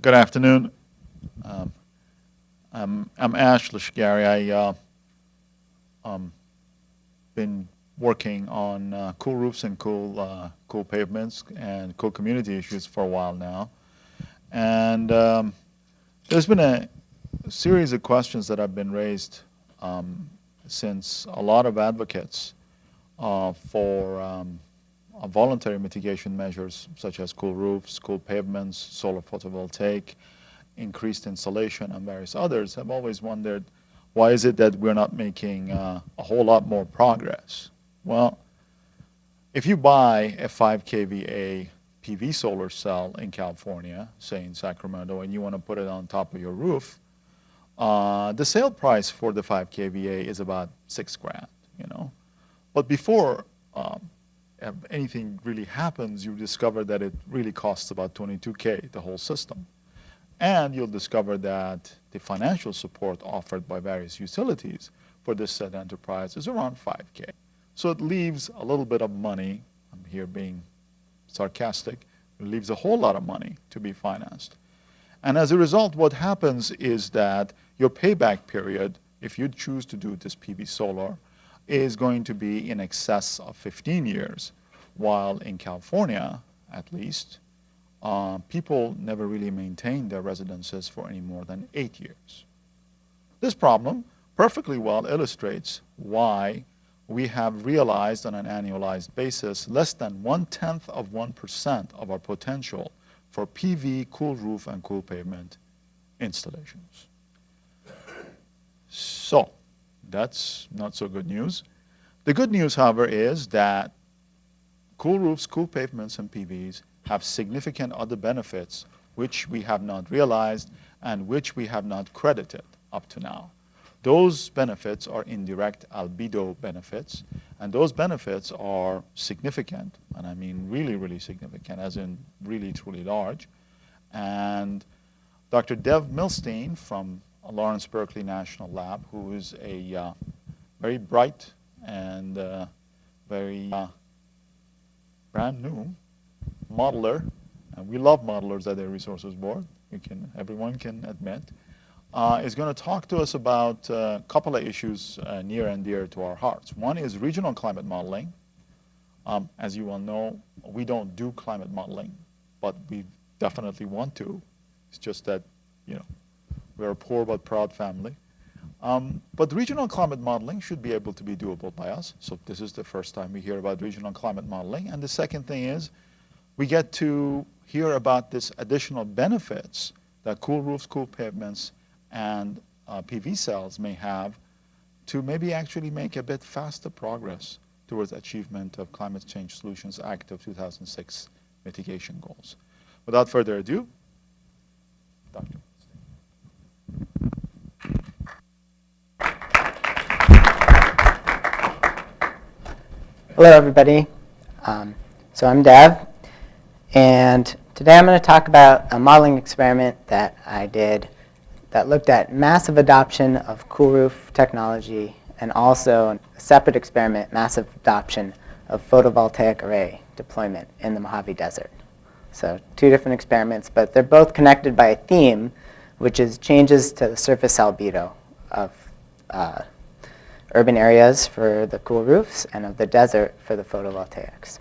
Good afternoon. I'm Ash Lashgari. Been working on cool roofs and cool pavements and cool community issues for a while now. And there's been a series of questions that have been raised since a lot of advocates for voluntary mitigation measures such as cool roofs, cool pavements, solar photovoltaic, increased insulation, and various others have always wondered, why is it that we're not making a whole lot more progress? Well, if you buy a 5 kVA PV solar cell in California, say in Sacramento, and you want to put it on top of your roof, the sale price for the 5 kVA is about $6,000, you know. But before anything really happens, you discover that it really costs about $22,000, the whole system. And you'll discover that the financial support offered by various utilities for this said enterprise is around $5,000. So it leaves a little bit of money, I'm here being sarcastic, it leaves a whole lot of money to be financed. And as a result, what happens is that your payback period, if you choose to do this PV solar, is going to be in excess of 15 years, while in California, at least, people never really maintain their residences for any more than 8 years. This problem perfectly well illustrates why we have realized on an annualized basis less than 0.1% of our potential for PV, cool roof, and cool pavement installations. So that's not so good news. The good news, however, is that cool roofs, cool pavements, and PVs have significant other benefits which we have not realized and which we have not credited up to now. Those benefits are indirect albedo benefits, and those benefits are significant, and I mean really, really significant, as in really, truly large. And Dr. Dev Milstein from Lawrence Berkeley National Lab, who is a very bright and very brand new modeler, and we love modelers at the Resources Board, everyone can admit, is going to talk to us about a couple of issues near and dear to our hearts. One is regional climate modeling. As you all know, we don't do climate modeling, but we definitely want to. It's just that, you know, we're a poor but proud family. But regional climate modeling should be able to be doable by us. So this is the first time we hear about regional climate modeling. And the second thing is we get to hear about this additional benefits that cool roofs, cool pavements, and PV cells may have to maybe actually make a bit faster progress towards achievement of Climate Change Solutions Act of 2006 mitigation goals. Without further ado, Dr. Hello, everybody. So I'm Dev, and today I'm going to talk about a modeling experiment that I did that looked at massive adoption of cool roof technology and also a separate experiment, massive adoption of photovoltaic array deployment in the Mojave Desert. So two different experiments, but they're both connected by a theme, which is changes to the surface albedo of urban areas for the cool roofs and of the desert for the photovoltaics.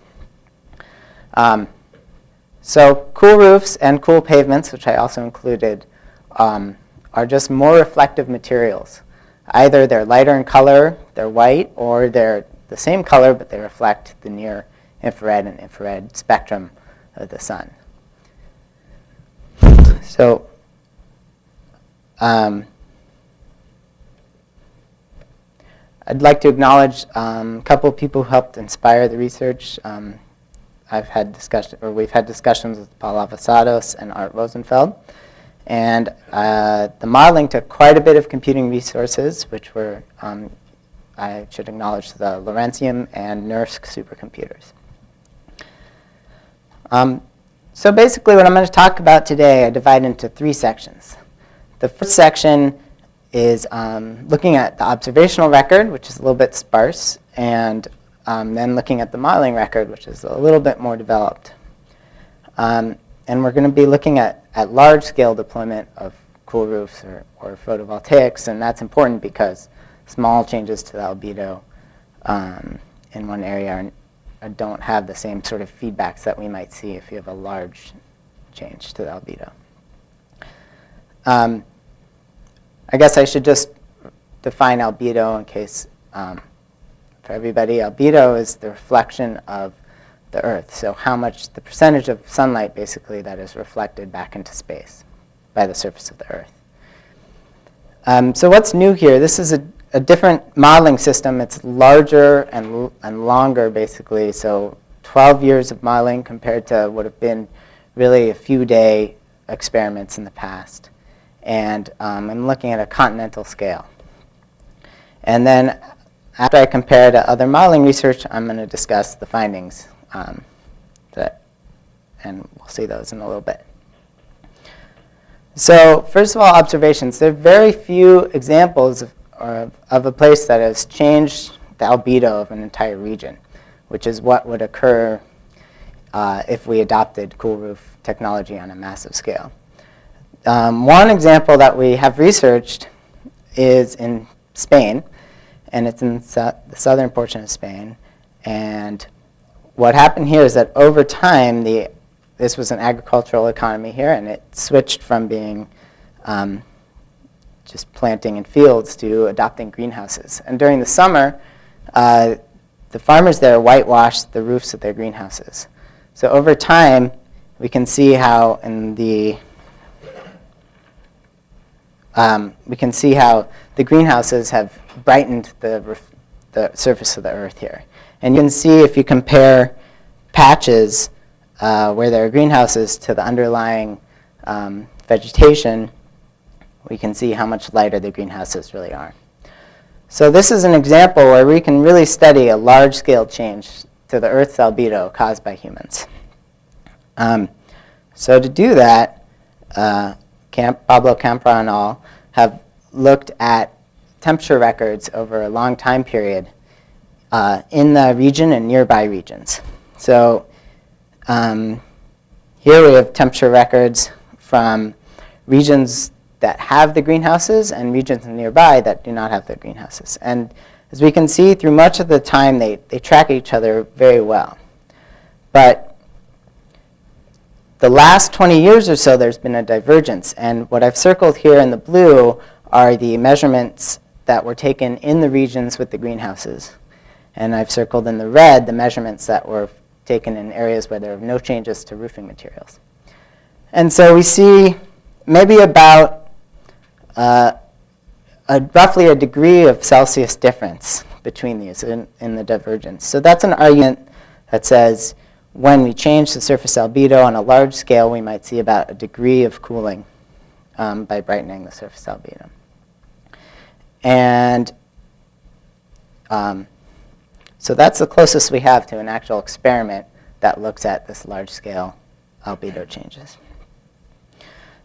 So cool roofs and cool pavements, which I also included, are just more reflective materials. Either they're lighter in color, they're white, or they're the same color, but they reflect the near infrared and infrared spectrum of the sun. So I'd like to acknowledge a couple of people who helped inspire the research. We've had discussions with Paul Avasados and Art Rosenfeld. And the modeling took quite a bit of computing resources, which were, I should acknowledge, the Lawrencium and NERSC supercomputers. So basically what I'm going to talk about today, I divide into three sections. The first section is looking at the observational record, which is a little bit sparse, and then looking at the modeling record, which is a little bit more developed. And And we're going to be looking at large-scale deployment of cool roofs or photovoltaics, and that's important because small changes to the albedo in one area don't have the same sort of feedbacks that we might see if you have a large change to the albedo. I guess I should just define albedo in case, for everybody, albedo is the reflection of the Earth. So how much, the percentage of sunlight, basically, that is reflected back into space by the surface of the Earth. So what's new here? This is a different modeling system. It's larger and longer, basically. So 12 years of modeling compared to what have been really a few day experiments in the past. And I'm looking at a continental scale. And then after I compare to other modeling research, I'm going to discuss the findings. And we'll see those in a little bit. So first of all, observations. There are very few examples of a place that has changed the albedo of an entire region, which is what would occur if we adopted cool roof technology on a massive scale. One example that we have researched is in Spain, and it's in the southern portion of Spain. And what happened here is that over time, this was an agricultural economy here, and it switched from being just planting in fields to adopting greenhouses. And during the summer, the farmers there whitewashed the roofs of their greenhouses. So over time, we can see how the greenhouses have brightened the surface of the Earth here. And you can see if you compare patches where there are greenhouses to the underlying vegetation, we can see how much lighter the greenhouses really are. So this is an example where we can really study a large-scale change to the Earth's albedo caused by humans. So to do that, Pablo Campra and al. Have looked at temperature records over a long time period in the region and nearby regions. So here we have temperature records from regions that have the greenhouses and regions nearby that do not have the greenhouses. And as we can see, through much of the time, they track each other very well. But the last 20 years or so, there's been a divergence. And what I've circled here in the blue are the measurements that were taken in the regions with the greenhouses. And I've circled in the red the measurements that were taken in areas where there are no changes to roofing materials. And so we see maybe about roughly a degree of Celsius difference between these in the divergence. So that's an argument that says when we change the surface albedo on a large scale, we might see about a degree of cooling by brightening the surface albedo. And so that's the closest we have to an actual experiment that looks at this large-scale albedo changes.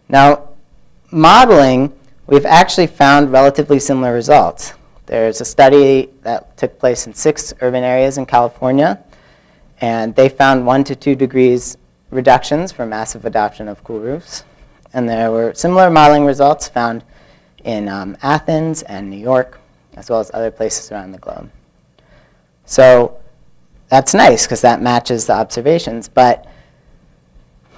Now, modeling, we've actually found relatively similar results. There's a study that took place in 6 urban areas in California, and they found 1 to 2 degrees reductions for massive adoption of cool roofs. And there were similar modeling results found in Athens and New York, as well as other places around the globe. So that's nice because that matches the observations, but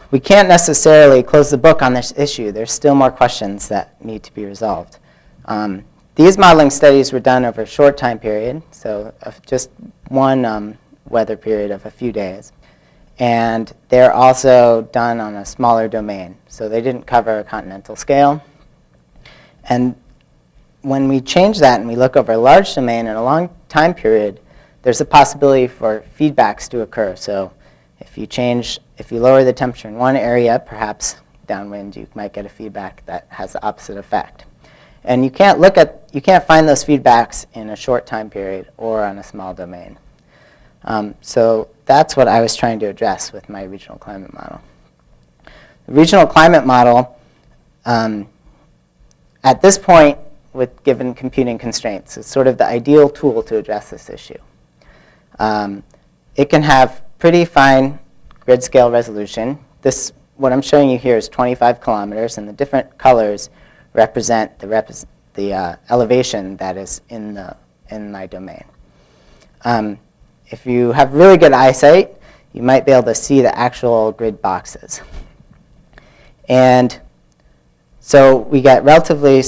we can't necessarily close the book on this issue. There's still more questions that need to be resolved. These modeling studies were done over a short time period, so just one weather period of a few days. And they're also done on a smaller domain, so they didn't cover a continental scale. And when we change that and we look over a large domain in a long time period, there's a possibility for feedbacks to occur. So if you lower the temperature in one area, perhaps downwind, you might get a feedback that has the opposite effect. And you can't find those feedbacks in a short time period or on a small domain. So that's what I was trying to address with my regional climate model. The regional climate model, at this point, with given computing constraints, is sort of the ideal tool to address this issue. It can have pretty fine grid scale resolution. This what I'm showing you here is 25 kilometers, and the different colors represent the elevation that is in my domain. If you have really good eyesight, you might be able to see the actual grid boxes. And so we get relatively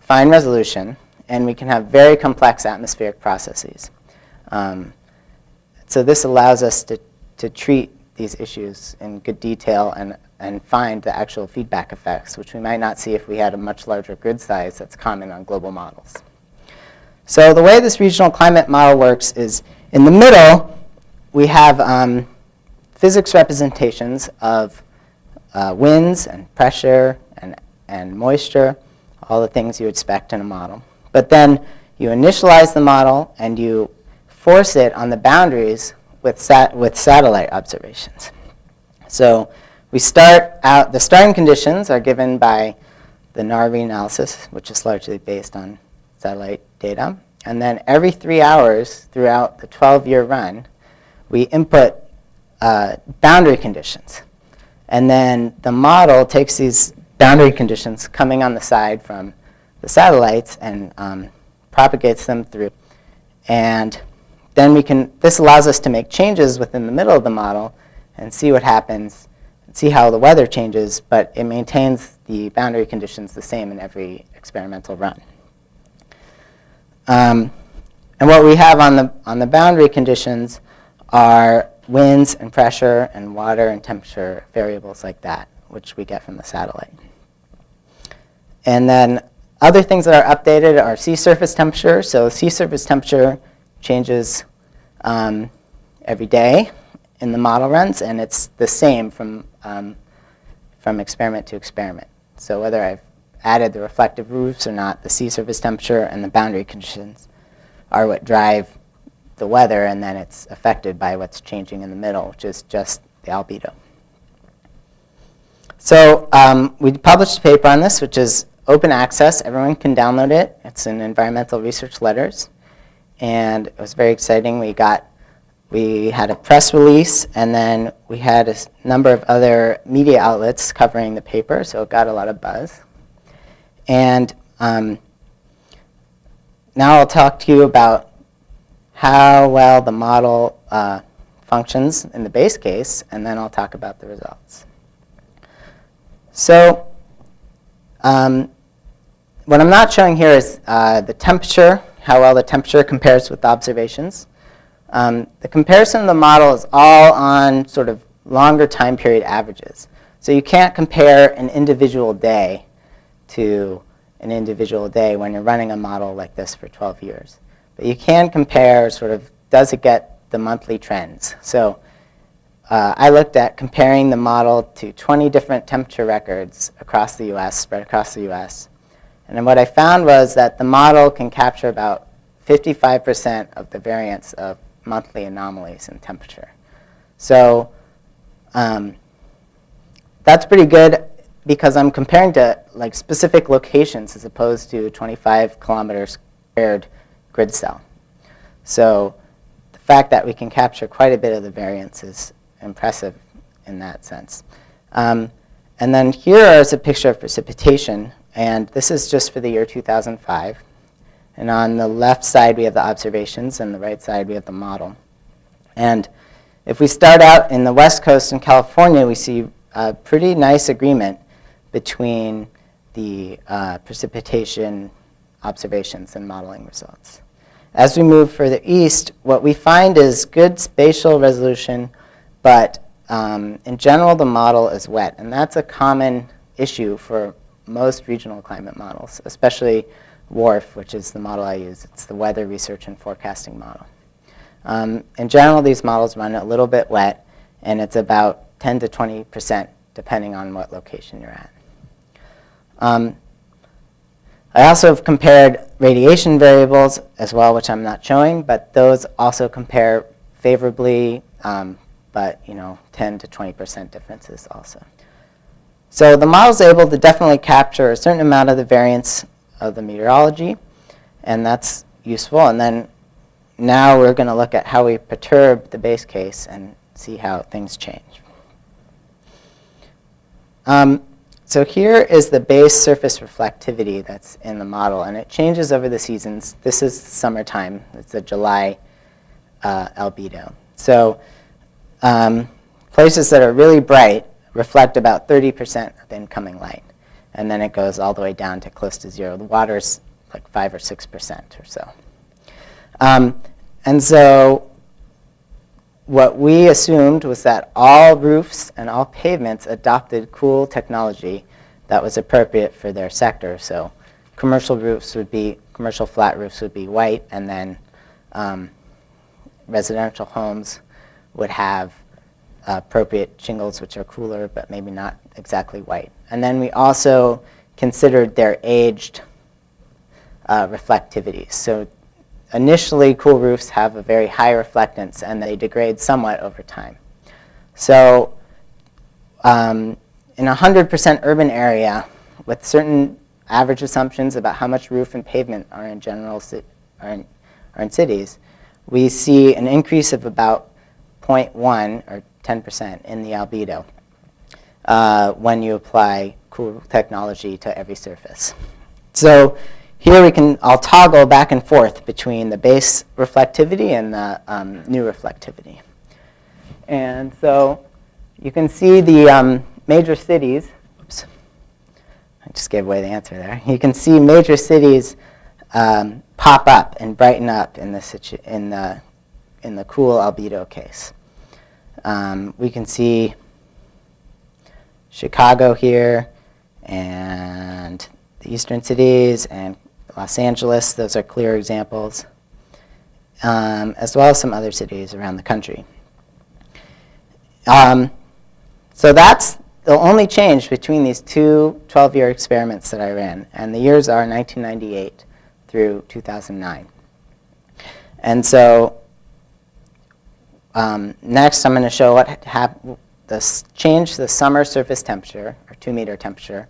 fine resolution, and we can have very complex atmospheric processes. So this allows us to treat these issues in good detail and find the actual feedback effects, which we might not see if we had a much larger grid size that's common on global models. So the way this regional climate model works is in the middle, we have physics representations of winds and pressure and moisture, all the things you expect in a model. But then you initialize the model and you force it on the boundaries with satellite observations. So we start out, the starting conditions are given by the NARVI analysis, which is largely based on satellite data. And then every 3 hours throughout the 12-year run, we input boundary conditions. And then the model takes these boundary conditions coming on the side from the satellites and propagates them through. And then this allows us to make changes within the middle of the model and see what happens, and see how the weather changes, but it maintains the boundary conditions the same in every experimental run. And what we have on the boundary conditions are winds and pressure and water and temperature variables like that, which we get from the satellite. And then other things that are updated are sea surface temperature. So sea surface temperature changes every day in the model runs, and it's the same from experiment to experiment. So whether I've added the reflective roofs or not, the sea surface temperature and the boundary conditions are what drive the weather, and then it's affected by what's changing in the middle, which is just the albedo. So we published a paper on this, which is open access. Everyone can download it. It's in Environmental Research Letters. And it was very exciting. We had a press release, and then we had a number of other media outlets covering the paper, so it got a lot of buzz. And now I'll talk to you about how well the model functions in the base case, and then I'll talk about the results. So what I'm not showing here is the temperature, how well the temperature compares with the observations. The comparison of the model is all on sort of longer time period averages. So you can't compare an individual day to an individual day when you're running a model like this for 12 years. But you can compare sort of, does it get the monthly trends? So I looked at comparing the model to 20 different temperature records across the US, spread across the US. And then what I found was that the model can capture about 55% of the variance of monthly anomalies in temperature. So that's pretty good because I'm comparing to like specific locations as opposed to 25 kilometers squared grid cell. So the fact that we can capture quite a bit of the variance is impressive in that sense. And then here is a picture of precipitation, and this is just for the year 2005. And on the left side, we have the observations, and the right side, we have the model. And if we start out in the West Coast in California, we see a pretty nice agreement between the precipitation observations and modeling results. As we move further east, what we find is good spatial resolution, but in general, the model is wet. And that's a common issue for most regional climate models, especially WRF, which is the model I use. It's the Weather Research and Forecasting Model. In general, these models run a little bit wet, and it's about 10 to 20% depending on what location you're at. I also have compared radiation variables as well, which I'm not showing, but those also compare favorably, but 10 to 20% differences also. So the model is able to definitely capture a certain amount of the variance of the meteorology, and that's useful. And then now we're going to look at how we perturb the base case and see how things change. So here is the base surface reflectivity that's in the model, and it changes over the seasons. This is summertime. It's a July albedo. So places that are really bright reflect about 30% of incoming light, and then it goes all the way down to close to zero. The water's like 5 or 6% or so. And so what we assumed was that all roofs and all pavements adopted cool technology that was appropriate for their sector. So commercial flat roofs would be white, and then residential homes would have appropriate shingles, which are cooler, but maybe not exactly white. And then we also considered their aged reflectivity. So initially, cool roofs have a very high reflectance, and they degrade somewhat over time. So in a 100% urban area, with certain average assumptions about how much roof and pavement are in cities, we see an increase of about 0.1 or 10% in the albedo when you apply cool technology to every surface. So here I'll toggle back and forth between the base reflectivity and the new reflectivity. And so you can see the major cities. Oops, I just gave away the answer there. You can see major cities pop up and brighten up in the cool albedo case. We can see Chicago here, and the eastern cities, and Los Angeles. Those are clear examples, as well as some other cities around the country. So that's the only change between these two 12-year experiments that I ran, and the years are 1998 through 2009. And so next I'm going to show what change the summer surface temperature, or 2-meter temperature,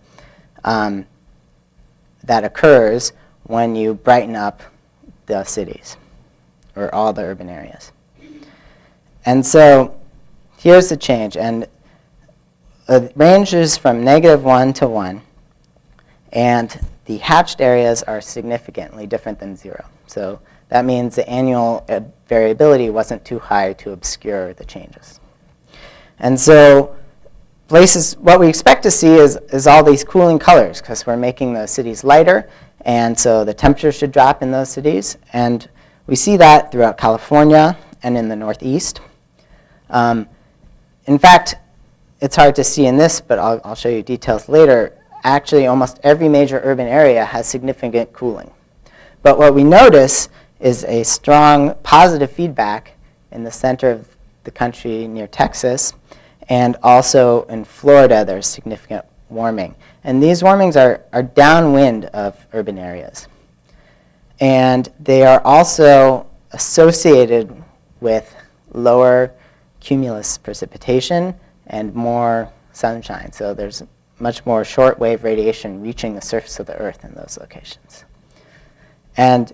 that occurs when you brighten up the cities, or all the urban areas. And so here's the change, and it ranges from -1 to 1, and the hatched areas are significantly different than 0. So that means the annual variability wasn't too high to obscure the changes. And so what we expect to see is all these cooling colors, because we're making the cities lighter, and so the temperature should drop in those cities. And we see that throughout California and in the Northeast. In fact, it's hard to see in this, but I'll show you details later. Actually, almost every major urban area has significant cooling. But what we notice is a strong positive feedback in the center of the country near Texas, and also in Florida there's significant warming. And these warmings are downwind of urban areas. And they are also associated with lower cumulus precipitation and more sunshine. So there's much more short-wave radiation reaching the surface of the Earth in those locations. And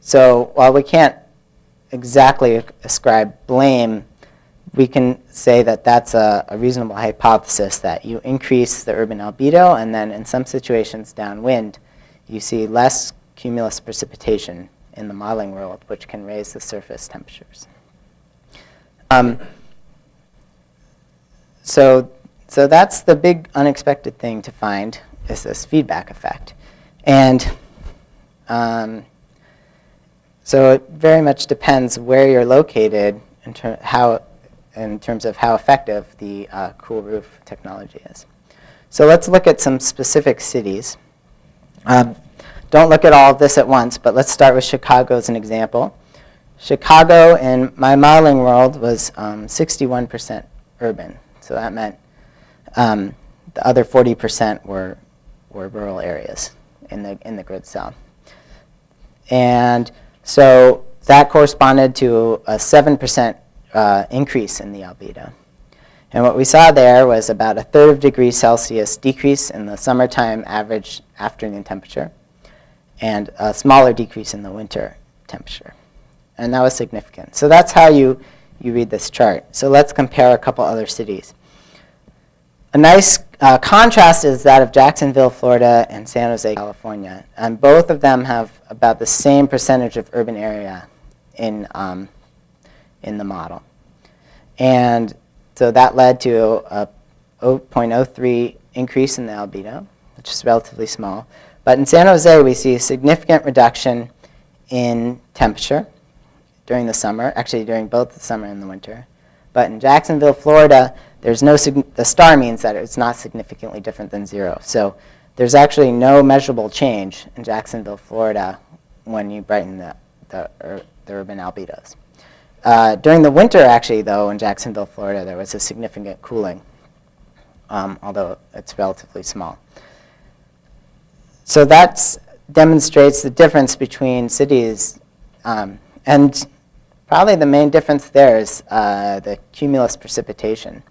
so while we can't exactly ascribe blame, we can say that that's a reasonable hypothesis, that you increase the urban albedo, and then in some situations downwind, you see less cumulus precipitation in the modeling world, which can raise the surface temperatures. So that's the big unexpected thing to find, is this feedback effect. And so it very much depends where you're located in terms of how effective the cool roof technology is. So let's look at some specific cities. Don't look at all of this at once, but let's start with Chicago as an example. Chicago, in my modeling world, was 61% urban. So that meant the other 40% were rural areas in the grid cell. And so that corresponded to a 7% increase in the albedo. And what we saw there was about a 1/3 degree Celsius decrease in the summertime average afternoon temperature, and a smaller decrease in the winter temperature. And that was significant. So that's how you you read this chart. So let's compare a couple other cities. A nice contrast is that of Jacksonville, Florida, and San Jose, California. And both of them have about the same percentage of urban area in the model. And so that led to a 0.03 increase in the albedo, which is relatively small. But in San Jose, we see a significant reduction in temperature during the summer, actually during both the summer and the winter. But in Jacksonville, Florida, there's no the star means that it's not significantly different than 0. So there's actually no measurable change in Jacksonville, Florida when you brighten the urban albedos. During the winter, actually, though, in Jacksonville, Florida, there was a significant cooling, although it's relatively small. So that demonstrates the difference between cities. And probably the main difference there is the cumulus precipitation,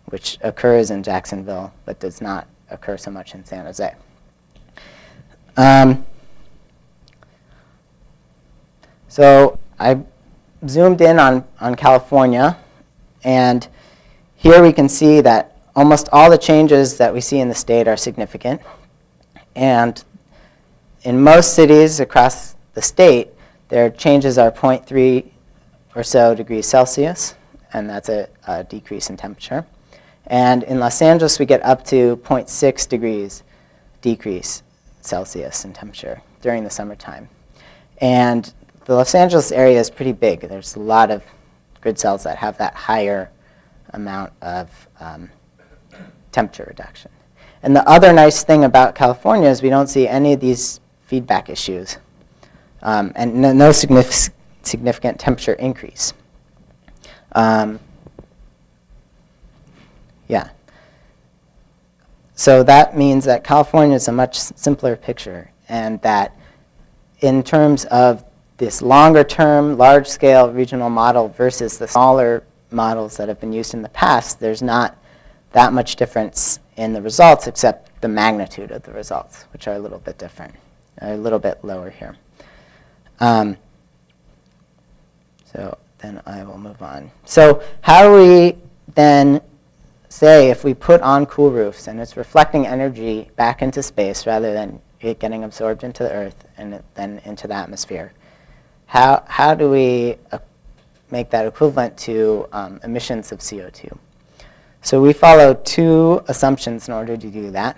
which occurs in Jacksonville but does not occur so much in San Jose. So I zoomed in on California, and here we can see that almost all the changes that we see in the state are significant. And in most cities across the state, their changes are 0.3 or so degrees Celsius, and that's a decrease in temperature. And in Los Angeles, we get up to 0.6 degrees decrease Celsius in temperature during the summertime. And the Los Angeles area is pretty big. There's a lot of grid cells that have that higher amount of temperature reduction. And the other nice thing about California is we don't see any of these feedback issues, and no significant temperature increase. Yeah. So that means that California is a much simpler picture, and that in terms of this longer-term, large-scale regional model versus the smaller models that have been used in the past, there's not that much difference in the results except the magnitude of the results, which are a little bit different, a little bit lower here. So then I will move on. So how do we then say if we put on cool roofs and it's reflecting energy back into space rather than it getting absorbed into the earth and then into the atmosphere, how do we make that equivalent to emissions of CO2? So we follow two assumptions in order to do that.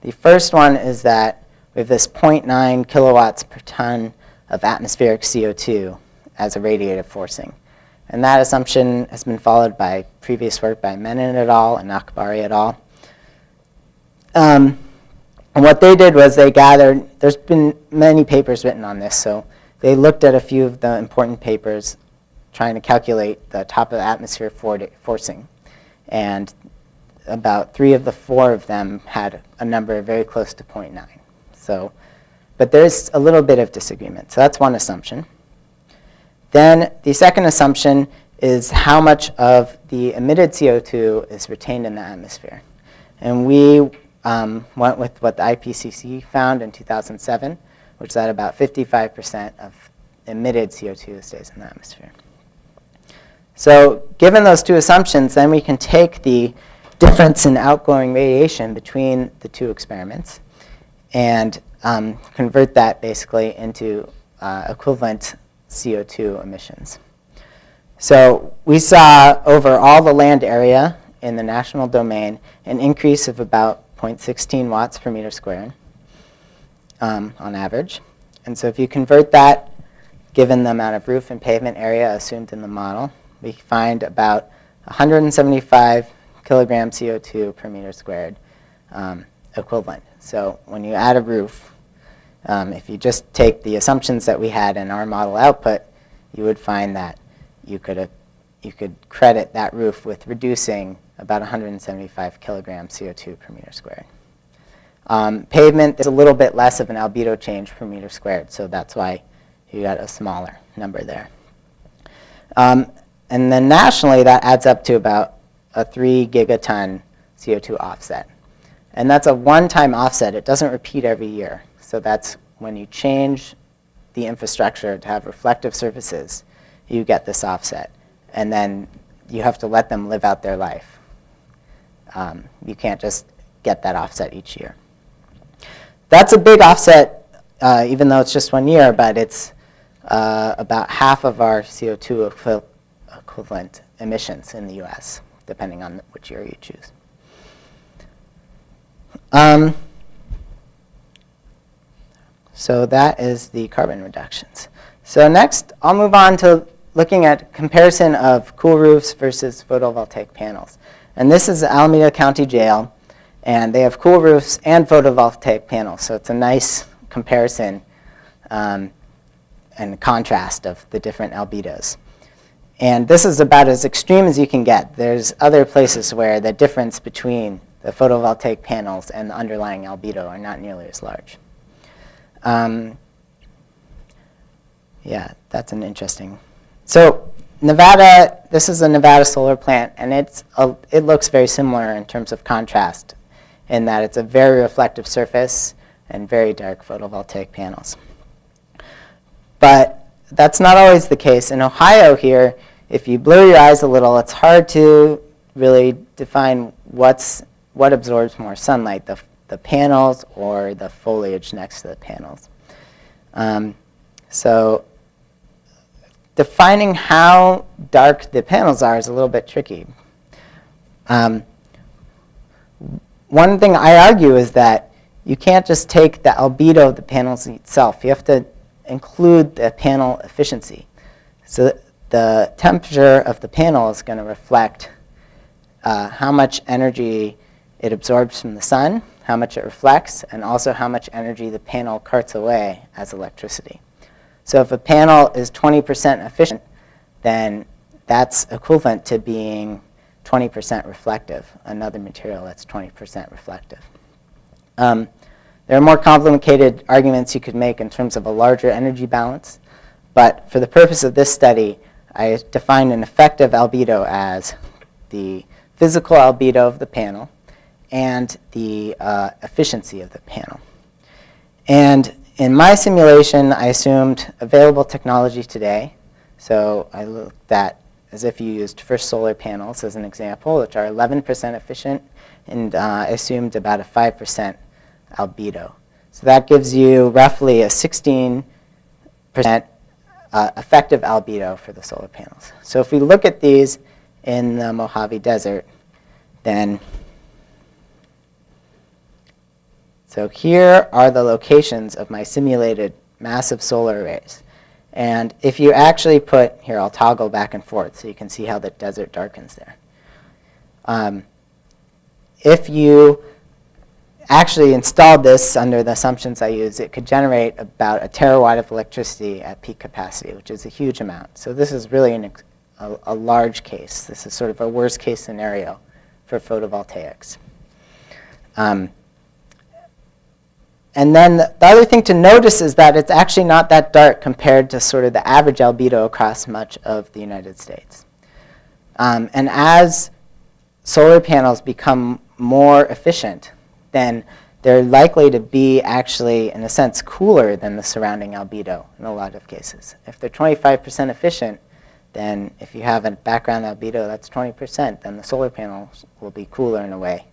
The first one is that we have this 0.9 kilowatts per ton of atmospheric CO2 as a radiative forcing. And that assumption has been followed by previous work by Menon et al. And Akbari et al. And what they did was they gathered, there's been many papers written on this, so they looked at a few of the important papers trying to calculate the top of the atmosphere forcing. And about 3 of the 4 of them had a number very close to 0.9. So, but there's a little bit of disagreement. So that's one assumption. Then the second assumption is how much of the emitted CO2 is retained in the atmosphere. And we went with what the IPCC found in 2007, which is that about 55% of emitted CO2 stays in the atmosphere. So given those two assumptions, then we can take the difference in outgoing radiation between the two experiments and convert that basically into equivalent CO2 emissions. So we saw over all the land area in the national domain an increase of about 0.16 watts per meter squared on average. And so if you convert that, given the amount of roof and pavement area assumed in the model, we find about 175 kilogram CO2 per meter squared equivalent. So when you add a roof, if you just take the assumptions that we had in our model output, you would find that you could credit that roof with reducing about 175 kilogram CO2 per meter squared. Pavement is a little bit less of an albedo change per meter squared, so that's why you got a smaller number there. And then nationally, that adds up to about a 3 gigaton CO2 offset. And that's a one-time offset. It doesn't repeat every year. So that's when you change the infrastructure to have reflective surfaces, you get this offset. and then you have to let them live out their life. You can't just get that offset each year. That's a big offset, even though it's just 1 year, but it's about half of our CO2 equivalent emissions in the US, depending on which year you choose. So that is the carbon reductions. So next, I'll move on to looking at comparison of cool roofs versus photovoltaic panels. And this is Alameda County Jail, and they have cool roofs and photovoltaic panels. So it's a nice comparison and contrast of the different albedos. And this is about as extreme as you can get. There's other places where the difference between the photovoltaic panels and the underlying albedo are not nearly as large. Yeah, that's an interesting. So Nevada, this is a Nevada solar plant, and it looks very similar in terms of contrast in that it's a very reflective surface and very dark photovoltaic panels. But that's not always the case. In Ohio here, if you blur your eyes a little, it's hard to really define what absorbs more sunlight, the panels or the foliage next to the panels. So defining how dark the panels are is a little bit tricky. One thing I argue is that you can't just take the albedo of the panels itself. You have to include the panel efficiency. So the temperature of the panel is going to reflect how much energy it absorbs from the sun, how much it reflects, and also how much energy the panel carts away as electricity. So if a panel is 20% efficient, then that's equivalent to being 20% reflective, another material that's 20% reflective. There are more complicated arguments you could make in terms of a larger energy balance, but for the purpose of this study, I defined an effective albedo as the physical albedo of the panel and the efficiency of the panel. And in my simulation, I assumed available technology today. So I looked at as if you used First Solar panels as an example, which are 11% efficient, and I assumed about a 5% albedo. So that gives you roughly a 16% effective albedo for the solar panels. So if we look at these in the Mojave Desert, then so here are the locations of my simulated massive solar arrays. And if you actually put, here I'll toggle back and forth so you can see how the desert darkens there. If you actually installed this under the assumptions I use, it could generate about a terawatt of electricity at peak capacity, which is a huge amount. So this is really a large case. This is sort of a worst case scenario for photovoltaics. And then the other thing to notice is that it's actually not that dark compared to sort of the average albedo across much of the United States. And as solar panels become more efficient, then they're likely to be actually, in a sense, cooler than the surrounding albedo in a lot of cases. If they're 25% efficient, then if you have a background albedo that's 20%, then the solar panels will be cooler in a way,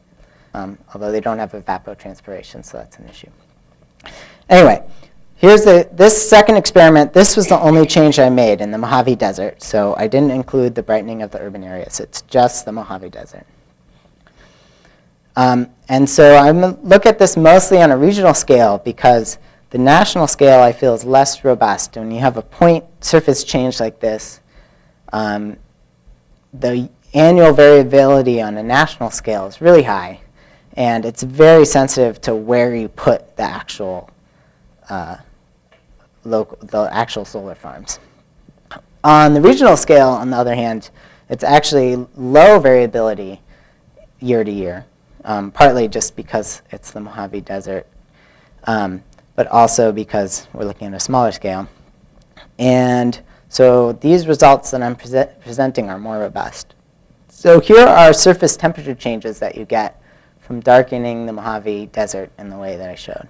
although they don't have evapotranspiration, so that's an issue. Anyway, here's this second experiment. This was the only change I made in the Mojave Desert, so I didn't include the brightening of the urban areas. It's just the Mojave Desert. And so I'm going to look at this mostly on a regional scale because the national scale I feel is less robust. When you have a point surface change like this, the annual variability on a national scale is really high. And it's very sensitive to where you put the actual solar farms. On the regional scale, on the other hand, it's actually low variability year to year, partly just because it's the Mojave Desert, but also because we're looking at a smaller scale. And so these results that I'm presenting are more robust. So here are surface temperature changes that you get from darkening the Mojave Desert in the way that I showed.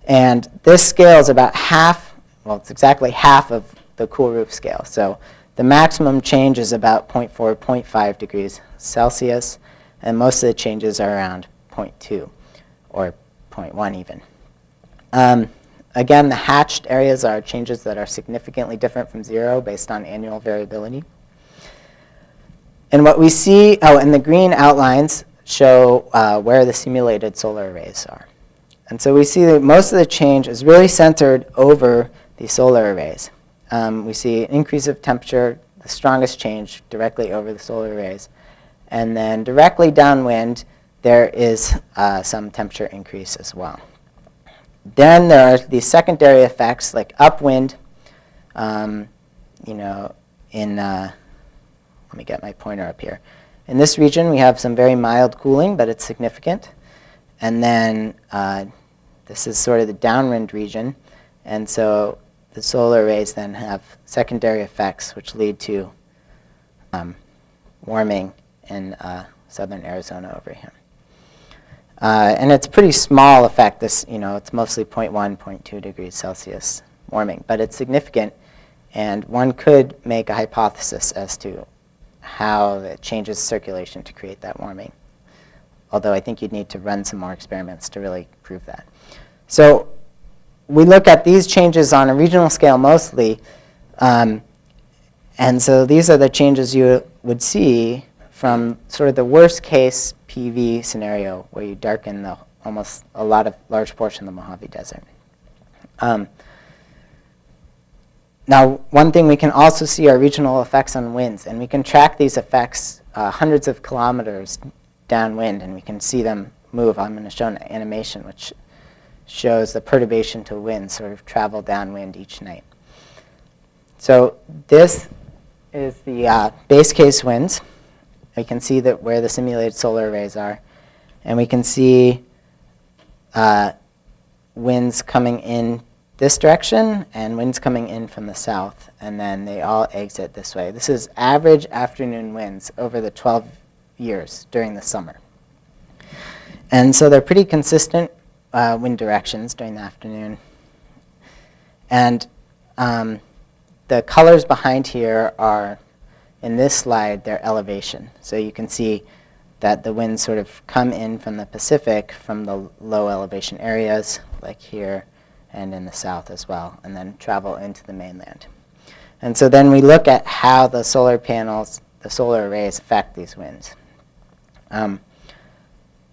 And this scale is about half, well, it's exactly half of the cool roof scale. So the maximum change is about 0.4, 0.5 degrees Celsius, and most of the changes are around 0.2 or 0.1 even. Again, the hatched areas are changes that are significantly different from 0 based on annual variability. And what we see, and the green outlines show where the simulated solar arrays are. And so we see that most of the change is really centered over the solar arrays. We see an increase of temperature, the strongest change directly over the solar arrays. And then directly downwind, there is some temperature increase as well. Then there are these secondary effects like upwind. Let me get my pointer up here. In this region, we have some very mild cooling, but it's significant. And then this is sort of the downwind region. And so the solar arrays then have secondary effects which lead to warming in southern Arizona over here. And it's a pretty small effect. It's mostly 0.1, 0.2 degrees Celsius warming, but it's significant. And one could make a hypothesis as to how it changes circulation to create that warming, although I think you'd need to run some more experiments to really prove that. So we look at these changes on a regional scale mostly, and so these are the changes you would see from sort of the worst case PV scenario where you darken large portion of the Mojave Desert. Now, one thing we can also see are regional effects on winds, and we can track these effects hundreds of kilometers downwind, and we can see them move. I'm going to show an animation which shows the perturbation to wind sort of travel downwind each night. So this is the base case winds. We can see that where the simulated solar arrays are, and we can see winds coming in this direction and winds coming in from the south, and then they all exit this way. This is average afternoon winds over the 12 years during the summer. And so they're pretty consistent wind directions during the afternoon. And the colors behind here are, in this slide, their elevation. So you can see that the winds sort of come in from the Pacific from the low elevation areas, like here and in the south as well, and then travel into the mainland. And so then we look at how the solar panels, the solar arrays affect these winds.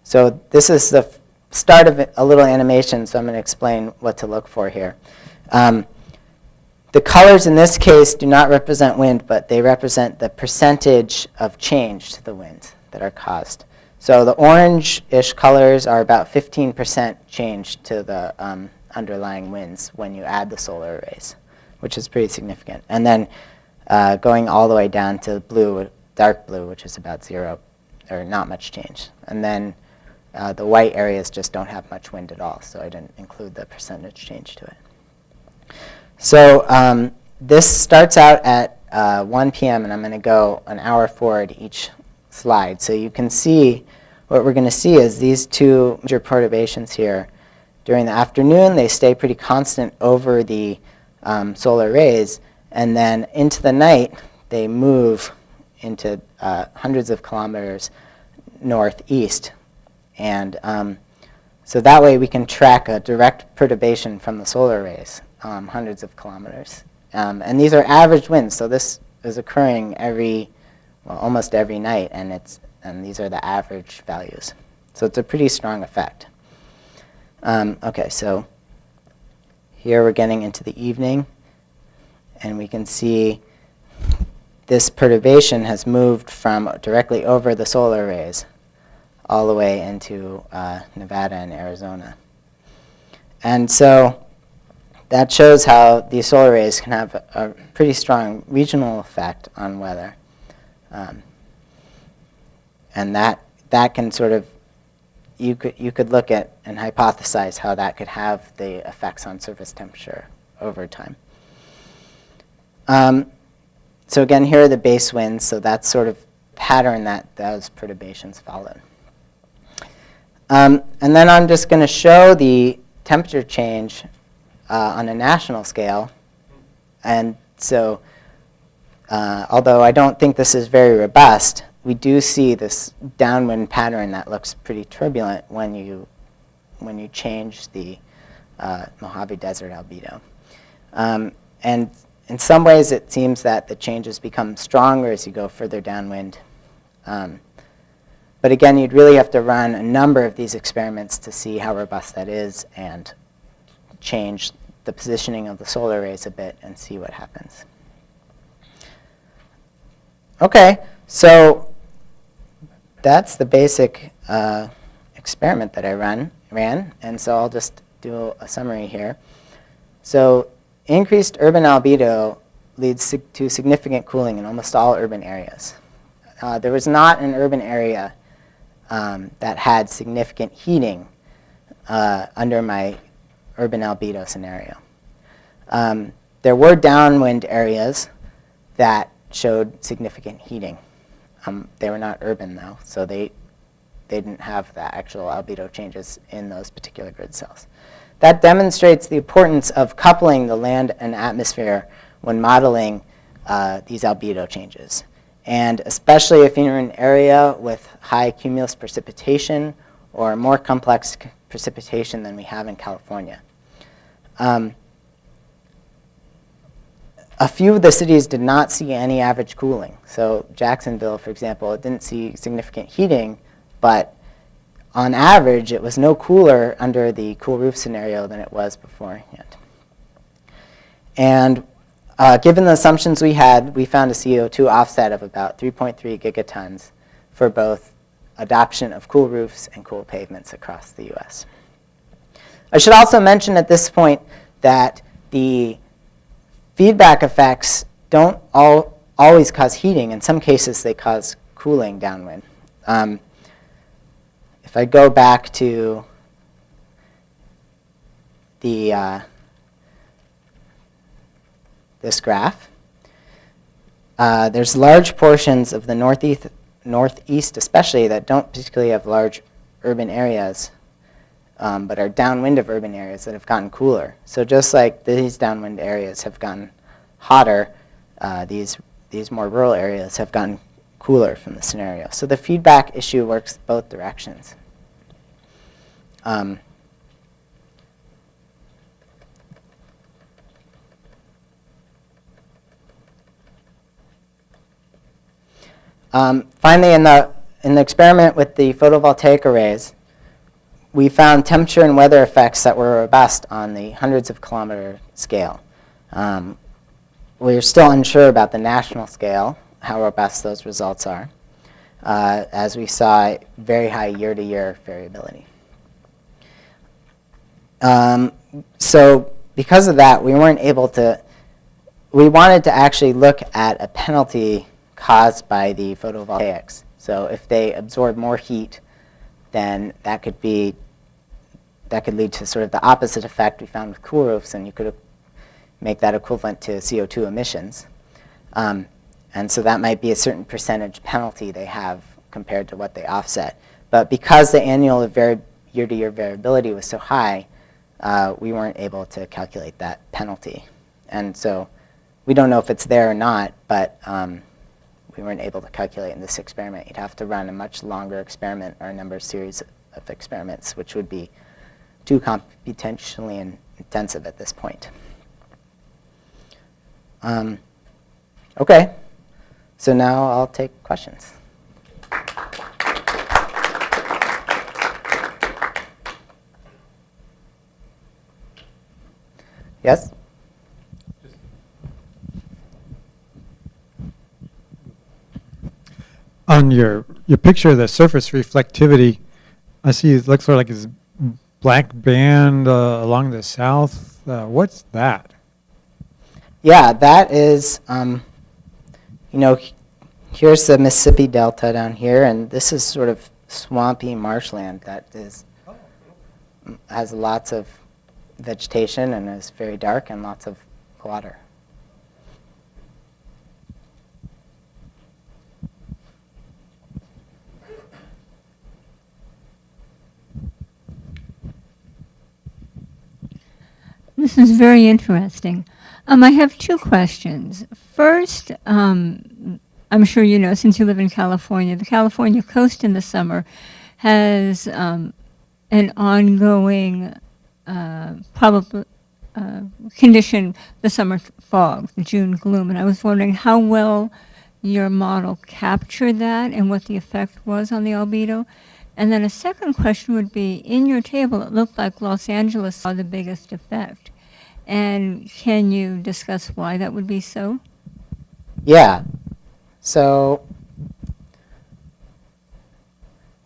So this is the start of a little animation, so I'm going to explain what to look for here. The colors in this case do not represent wind, but they represent the percentage of change to the winds that are caused. So the orange-ish colors are about 15% change to the underlying winds when you add the solar arrays, which is pretty significant. And then going all the way down to blue, dark blue, which is about 0, or not much change. And then the white areas just don't have much wind at all, so I didn't include the percentage change to it. So this starts out at 1 p.m., and I'm going to go an hour forward each slide. So you can see what we're going to see is these two major perturbations here. During the afternoon, they stay pretty constant over the solar rays, and then into the night, they move into hundreds of kilometers northeast. And so that way we can track a direct perturbation from the solar rays, hundreds of kilometers. And these are average winds, so this is occurring almost every night, and these are the average values. So it's a pretty strong effect. Okay, so here we're getting into the evening, and we can see this perturbation has moved from directly over the solar rays all the way into Nevada and Arizona. And so that shows how these solar rays can have a pretty strong regional effect on weather. And that can sort of, you could look at and hypothesize how that could have the effects on surface temperature over time. So again, here are the base winds, so that's sort of pattern that those perturbations follow. And then I'm just going to show the temperature change on a national scale. And so although I don't think this is very robust, we do see this downwind pattern that looks pretty turbulent when you change the Mojave Desert albedo. And in some ways, it seems that the changes become stronger as you go further downwind. But again, you'd really have to run a number of these experiments to see how robust that is and change the positioning of the solar arrays a bit and see what happens. Okay, so that's the basic experiment that I ran, and so I'll just do a summary here. So increased urban albedo leads to significant cooling in almost all urban areas. There was not an urban area that had significant heating under my urban albedo scenario. There were downwind areas that showed significant heating. They were not urban, though, so they didn't have the actual albedo changes in those particular grid cells. That demonstrates the importance of coupling the land and atmosphere when modeling these albedo changes. And especially if you're in an area with high cumulus precipitation or more complex precipitation than we have in California. A few of the cities did not see any average cooling. So Jacksonville, for example, it didn't see significant heating, but on average, it was no cooler under the cool roof scenario than it was beforehand. And given the assumptions we had, we found a CO2 offset of about 3.3 gigatons for both adoption of cool roofs and cool pavements across the US. I should also mention at this point that the feedback effects don't always cause heating. In some cases, they cause cooling downwind. If I go back to the this graph, there's large portions of the northeast especially that don't particularly have large urban areas, but are downwind of urban areas that have gotten cooler. So just like these downwind areas have gotten hotter, these more rural areas have gotten cooler from the scenario. So the feedback issue works both directions. Finally, in the experiment with the photovoltaic arrays, we found temperature and weather effects that were robust on the hundreds of kilometer scale. We're still unsure about the national scale, how robust those results are, as we saw very high year-to-year variability. So because of that, we weren't able to, we wanted to actually look at a penalty caused by the photovoltaics. So if they absorb more heat, then that could lead to sort of the opposite effect we found with cool roofs, and you could make that equivalent to CO2 emissions. And so that might be a certain percentage penalty they have compared to what they offset. But because the annual year-to-year variability was so high, we weren't able to calculate that penalty. And so we don't know if it's there or not, but we weren't able to calculate in this experiment. You'd have to run a much longer experiment or a number of series of experiments, which would be too computationally intensive at this point. Okay, so now I'll take questions. Yes? On your picture of the surface reflectivity, I see it looks sort of like this black band along the south. What's that? Yeah, that is, here's the Mississippi Delta down here, and this is sort of swampy marshland that has lots of vegetation and is very dark and lots of water. This is very interesting. I have two questions. First, I'm sure you know, since you live in California, the California coast in the summer has an ongoing probably condition, the summer fog, the June gloom. And I was wondering how well your model captured that and what the effect was on the albedo. And then a second question would be, in your table, it looked like Los Angeles saw the biggest effect. And can you discuss why that would be so? Yeah. So,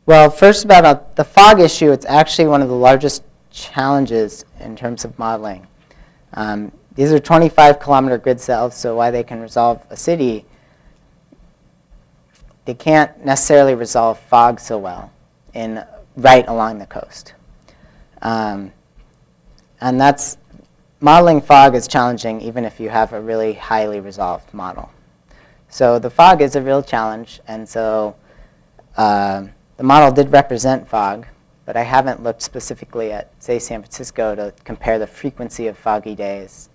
well, first about the fog issue, it's actually one of the largest challenges in terms of modeling. These are 25-kilometer grid cells, so while they can resolve a city, they can't necessarily resolve fog so well right along the coast. And that's modeling fog is challenging even if you have a really highly resolved model. So the fog is a real challenge, and so the model did represent fog, but I haven't looked specifically at, say, San Francisco to compare the frequency of foggy days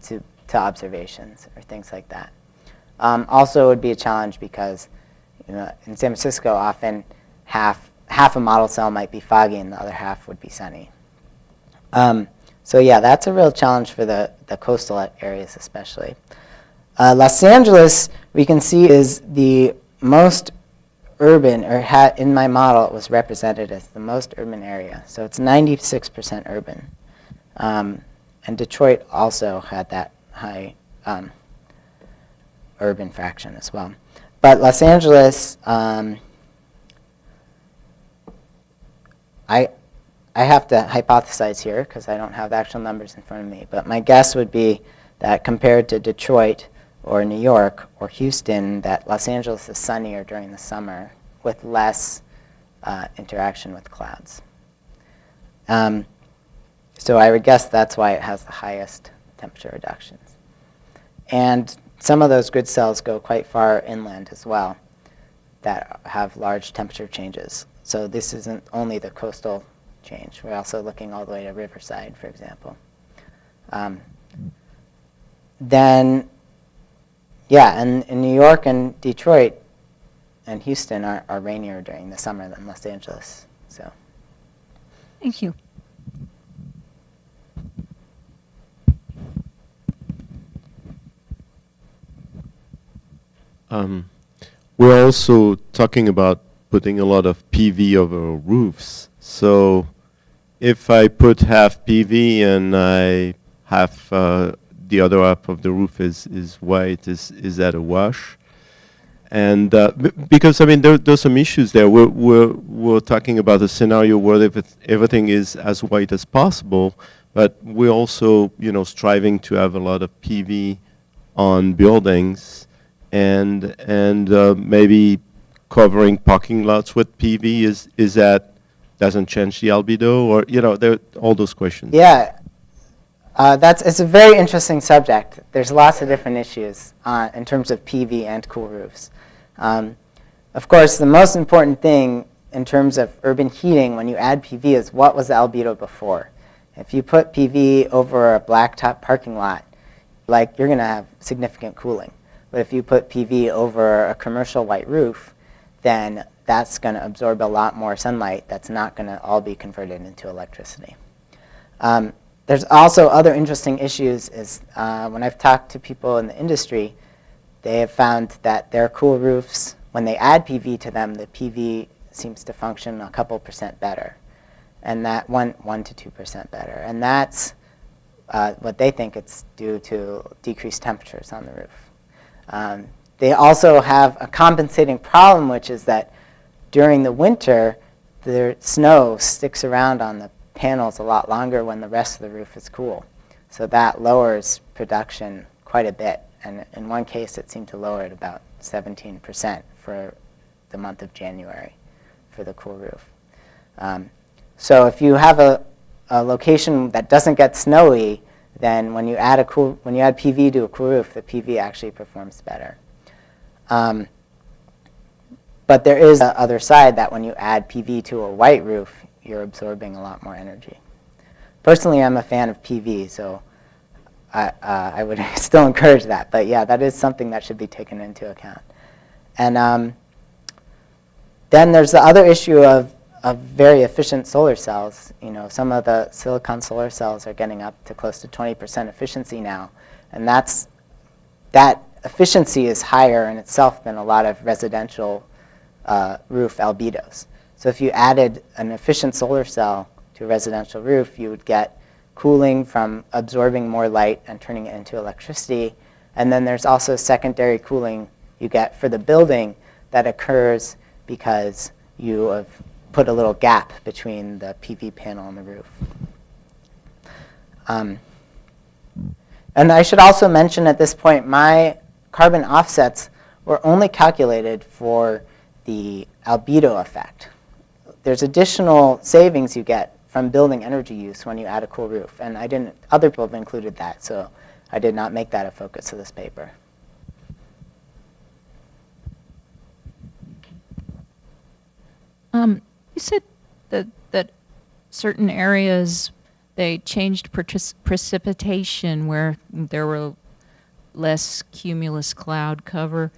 to observations or things like that. Also, it would be a challenge because in San Francisco, often half a model cell might be foggy and the other half would be sunny. So yeah, that's a real challenge for the coastal areas especially. Los Angeles, we can see, is the most urban, or in my model it was represented as the most urban area. So it's 96% urban. And Detroit also had that high urban fraction as well. But Los Angeles, I have to hypothesize here because I don't have the actual numbers in front of me. But my guess would be that compared to Detroit or New York or Houston, that Los Angeles is sunnier during the summer with less interaction with clouds. So I would guess that's why it has the highest temperature reductions. And some of those grid cells go quite far inland as well that have large temperature changes. So this isn't only the coastal change. We're also looking all the way to Riverside, for example. Then, yeah, and in New York and Detroit and Houston are rainier during the summer than Los Angeles. So, Thank you. We're also talking about putting a lot of PV over roofs. So if I put half PV and half the other half of the roof is white, is that a wash? And because I mean there's some issues there. We're talking about a scenario where everything is as white as possible, but we're also striving to have a lot of PV on buildings, and maybe covering parking lots with PV is that doesn't change the albedo, or there are all those questions. yeah, it's a very interesting subject. There's lots of different issues in terms of PV and cool roofs. Of course, the most important thing in terms of urban heating when you add PV is what was the albedo before. If you put PV over a blacktop parking lot, you're going to have significant cooling. But if you put PV over a commercial white roof, then that's going to absorb a lot more sunlight that's not going to all be converted into electricity. There's also other interesting issues when I've talked to people in the industry, they have found that their cool roofs, when they add PV to them, the PV seems to function a couple % better, and that 1 to 2% better. And that's what they think it's due to decreased temperatures on the roof. They also have a compensating problem, which is that during the winter, the snow sticks around on the panels a lot longer when the rest of the roof is cool. So that lowers production quite a bit. And in one case, it seemed to lower it about 17% for the month of January for the cool roof. So if you have a location that doesn't get snowy, then when you add PV to a cool roof, the PV actually performs better. But there is the other side that when you add PV to a white roof, you're absorbing a lot more energy. Personally, I'm a fan of PV, so I would still encourage that. But yeah, that is something that should be taken into account. And then there's the other issue of very efficient solar cells. You know, some of the silicon solar cells are getting up to close to 20% efficiency now, and that efficiency is higher in itself than a lot of residential roof albedos. So if you added an efficient solar cell to a residential roof, you would get cooling from absorbing more light and turning it into electricity. And then there's also secondary cooling you get for the building that occurs because you have put a little gap between the PV panel and the roof. And I should also mention at this point, my carbon offsets were only calculated for the albedo effect. There's additional savings you get from building energy use when you add a cool roof. And other people have included that, so I did not make that a focus of this paper. You said that certain areas, they changed precipitation where there were less cumulus cloud cover.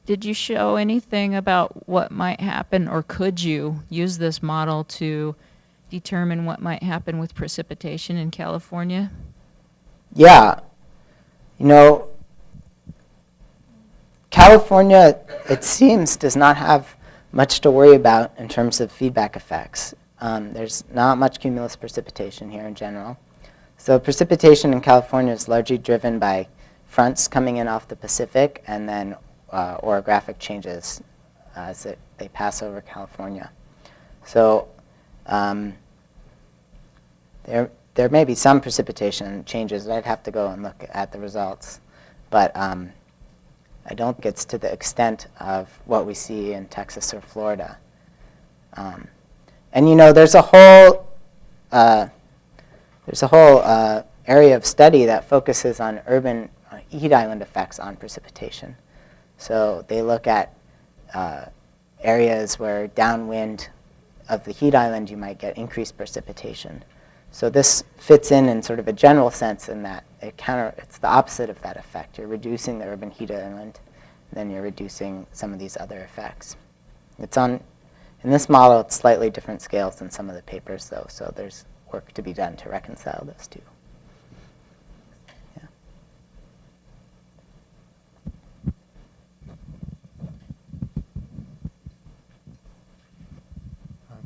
Did you show anything about what might happen, or could you use this model to determine what might happen with precipitation in California? Yeah. You know, California, it seems, does not have much to worry about in terms of feedback effects. There's not much cumulus precipitation here in general. So precipitation in California is largely driven by fronts coming in off the Pacific and then orographic changes as they pass over California. So there may be some precipitation changes. I'd have to go and look at the results. But I don't think it's to the extent of what we see in Texas or Florida. And you know, there's a whole area of study that focuses on urban heat island effects on precipitation. So they look at areas where downwind of the heat island you might get increased precipitation. So this fits in sort of a general sense in that it's the opposite of that effect. You're reducing the urban heat island, then you're reducing some of these other effects. In this model, it's slightly different scales than some of the papers, though, so there's work to be done to reconcile those two. Yeah.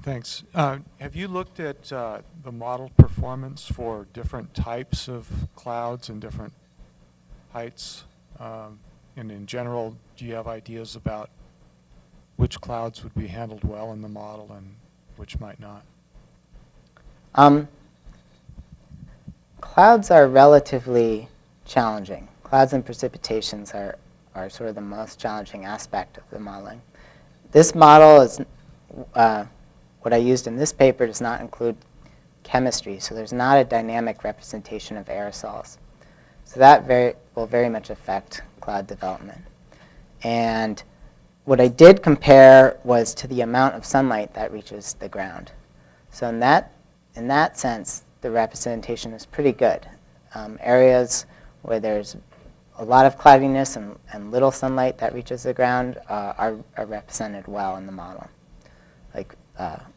Thanks. Have you looked at the model performance for different types of clouds and different heights? And in general, do you have ideas about which clouds would be handled well in the model and which might not? Clouds are relatively challenging. Clouds and precipitations are sort of the most challenging aspect of the modeling. This model is what I used in this paper does not include chemistry, so there's not a dynamic representation of aerosols. So that will very much affect cloud development. And what I did compare was to the amount of sunlight that reaches the ground. So in that sense, the representation is pretty good. Areas where there's a lot of cloudiness and little sunlight that reaches the ground are represented well in the model. Like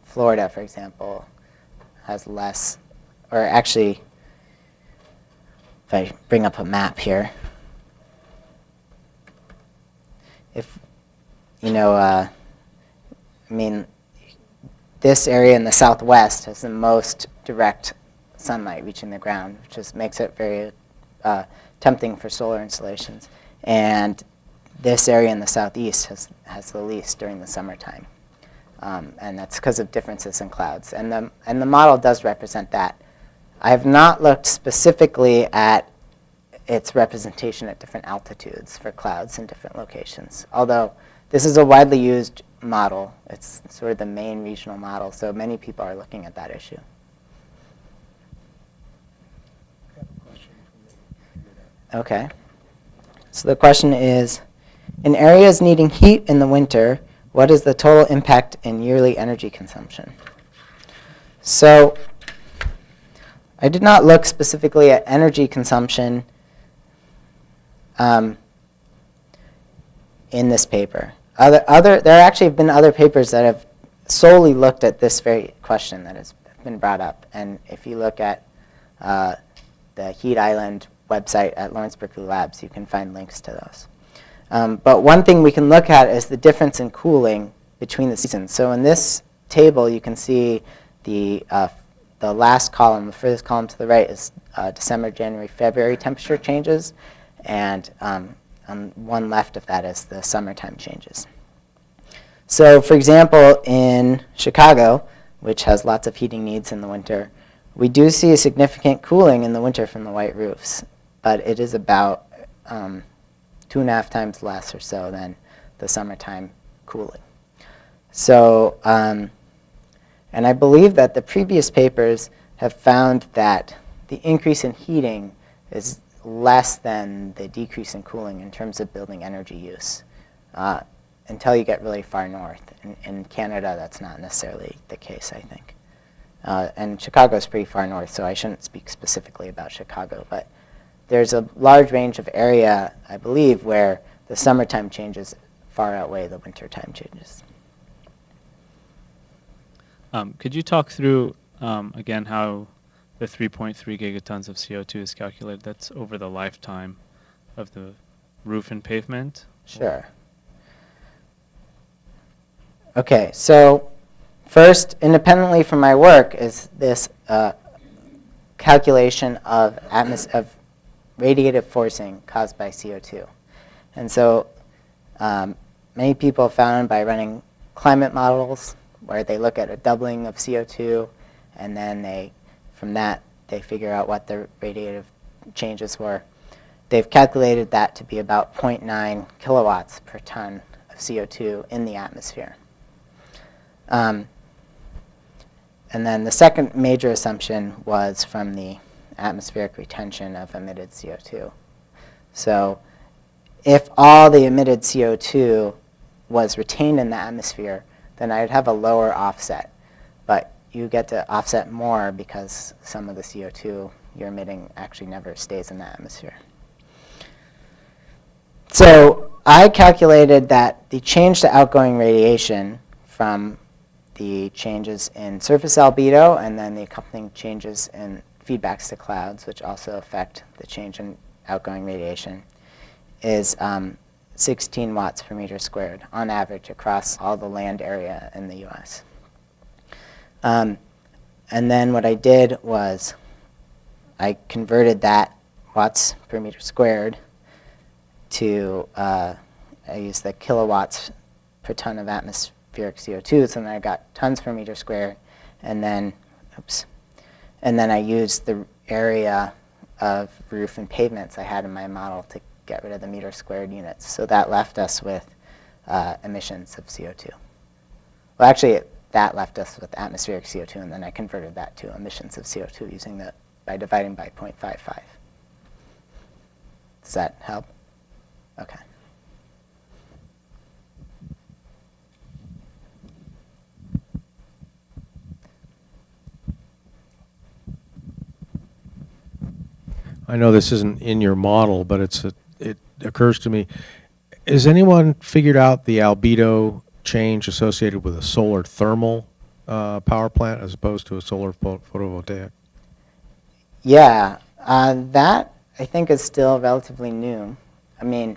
Florida, for example, has less, or actually, if I bring up a map here, if, you know, I mean, this area in the southwest has the most direct sunlight reaching the ground, which just makes it very tempting for solar installations. And this area in the southeast has the least during the summertime. And that's because of differences in clouds. And the model does represent that. I have not looked specifically at its representation at different altitudes for clouds in different locations. Although this is a widely used model. It's sort of the main regional model, so many people are looking at that issue. Okay. So the question is, in areas needing heat in the winter, what is the total impact in yearly energy consumption? So I did not look specifically at energy consumption in this paper. There actually have been other papers that have solely looked at this very question that has been brought up. And if you look at the Heat Island website at Lawrence Berkeley Labs, you can find links to those. But one thing we can look at is the difference in cooling between the seasons. So in this table, you can see the last column, the furthest column to the right, is December, January, February temperature changes. And on one left of that is the summertime changes. So for example, in Chicago, which has lots of heating needs in the winter, we do see a significant cooling in the winter from the white roofs. But it is about 2.5 times less or so than the summertime cooling. So, and I believe that the previous papers have found that the increase in heating is less than the decrease in cooling in terms of building energy use until you get really far north. In Canada, that's not necessarily the case, I think. And Chicago is pretty far north, so I shouldn't speak specifically about Chicago. But there's a large range of area, I believe, where the summertime changes far outweigh the wintertime changes. Could you talk through, again, how the 3.3 gigatons of CO2 is calculated? That's over the lifetime of the roof and pavement? Sure. Okay, so first, independently from my work, is this calculation of radiative forcing caused by CO2. And so many people have found by running climate models where they look at a doubling of CO2, and then from that they figure out what the radiative changes were. They've calculated that to be about 0.9 kilowatts per ton of CO2 in the atmosphere. And then the second major assumption was from the atmospheric retention of emitted CO2. So if all the emitted CO2 was retained in the atmosphere, then I'd have a lower offset. But you get to offset more because some of the CO2 you're emitting actually never stays in the atmosphere. So I calculated that the change to outgoing radiation from the changes in surface albedo and then the accompanying changes in feedbacks to clouds, which also affect the change in outgoing radiation, is 16 watts per meter squared on average across all the land area in the US. And then what I did was I converted that watts per meter squared to, I used the kilowatts per ton of atmospheric CO2, so then I got tons per meter squared, and then, and then I used the area of roof and pavements I had in my model to get rid of the meter squared units. So that left us with emissions of CO2. Well, actually, that left us with atmospheric CO2, and then I converted that to emissions of CO2 using by dividing by 0.55. Does that help? Okay. I know this isn't in your model, but it occurs to me. Has anyone figured out the albedo change associated with a solar thermal power plant as opposed to a solar photovoltaic? Yeah, that I think is still relatively new. I mean,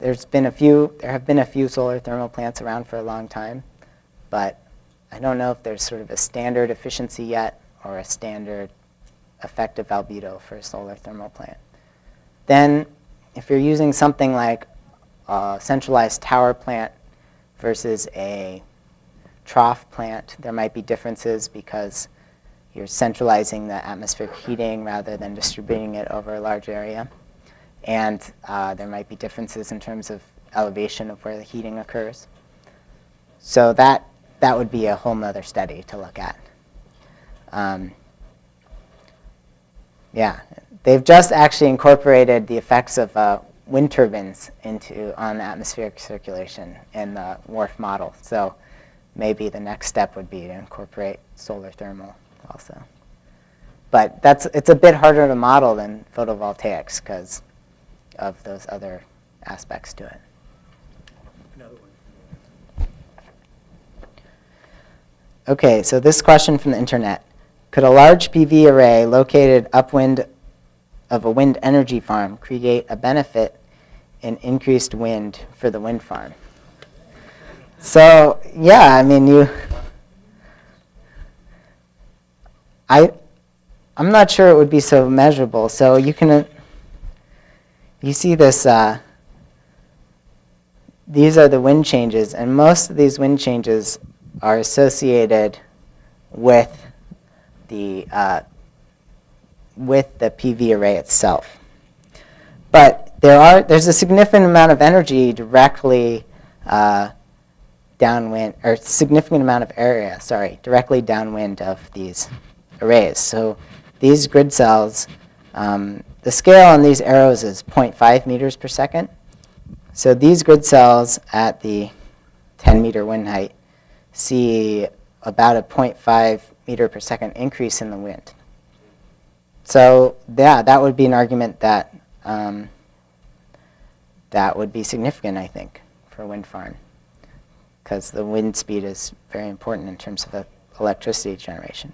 there have been a few solar thermal plants around for a long time, but I don't know if there's sort of a standard efficiency yet or a standard effective albedo for a solar thermal plant. Then if you're using something like a centralized tower plant versus a trough plant, there might be differences because you're centralizing the atmospheric heating rather than distributing it over a large area. And there might be differences in terms of elevation of where the heating occurs. So that would be a whole nother study to look at. Yeah, they've just actually incorporated the effects of wind turbines on atmospheric circulation in the WRF model. So maybe the next step would be to incorporate solar thermal also. but it's a bit harder to model than photovoltaics because of those other aspects to it. Okay, so this question from the internet. Could a large PV array located upwind of a wind energy farm create a benefit in increased wind for the wind farm? So, yeah, I mean, I'm not sure it would be so measurable. So you see this, these are the wind changes, and most of these wind changes are associated with the PV array itself. But there's a significant amount of energy directly downwind, or significant amount of area, directly downwind of these arrays. So these grid cells, the scale on these arrows is 0.5 meters per second. So these grid cells at the 10-meter wind height see about a 0.5 meter per second increase in the wind. So yeah, that would be an argument that that would be significant, I think, for a wind farm, because the wind speed is very important in terms of electricity generation.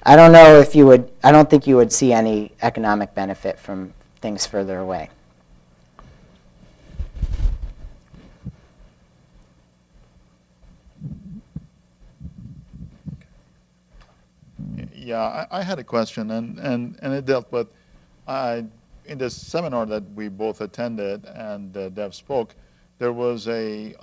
I don't know if you would, I don't think you would see any economic benefit from things further away. Yeah, I had a question, and it dealt with, in the seminar that we both attended and Dev spoke, there was a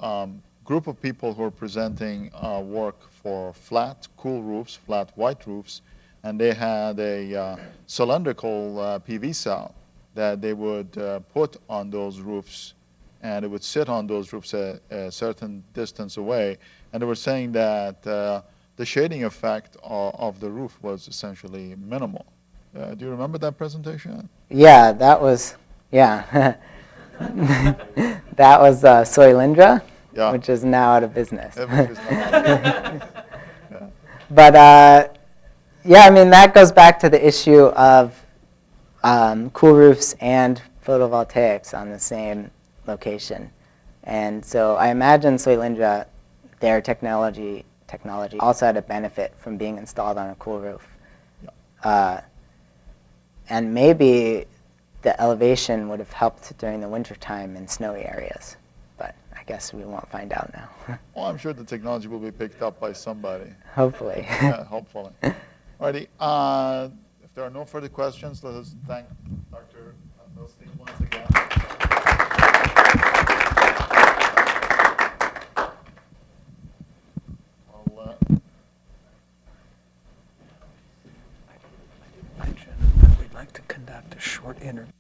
group of people who were presenting work for flat, cool roofs, flat white roofs, and they had a cylindrical PV cell that they would put on those roofs, and it would sit on those roofs a certain distance away, and they were saying that the shading effect of the roof was essentially minimal. Do you remember that presentation? Yeah, that was, yeah. That was Soylindra, Yeah. which is now out of business. Yeah. But yeah, I mean, that goes back to the issue of cool roofs and photovoltaics on the same location. And so I imagine Soylindra, their technology also had a benefit from being installed on a cool roof. And maybe the elevation would have helped during the wintertime in snowy areas. But I guess we won't find out now. Well, I'm sure the technology will be picked up by somebody. Hopefully. Yeah, hopefully. Alrighty. If there are no further questions, let us thank Dr. Milstein once again. I did mention that we'd like to conduct a short interview.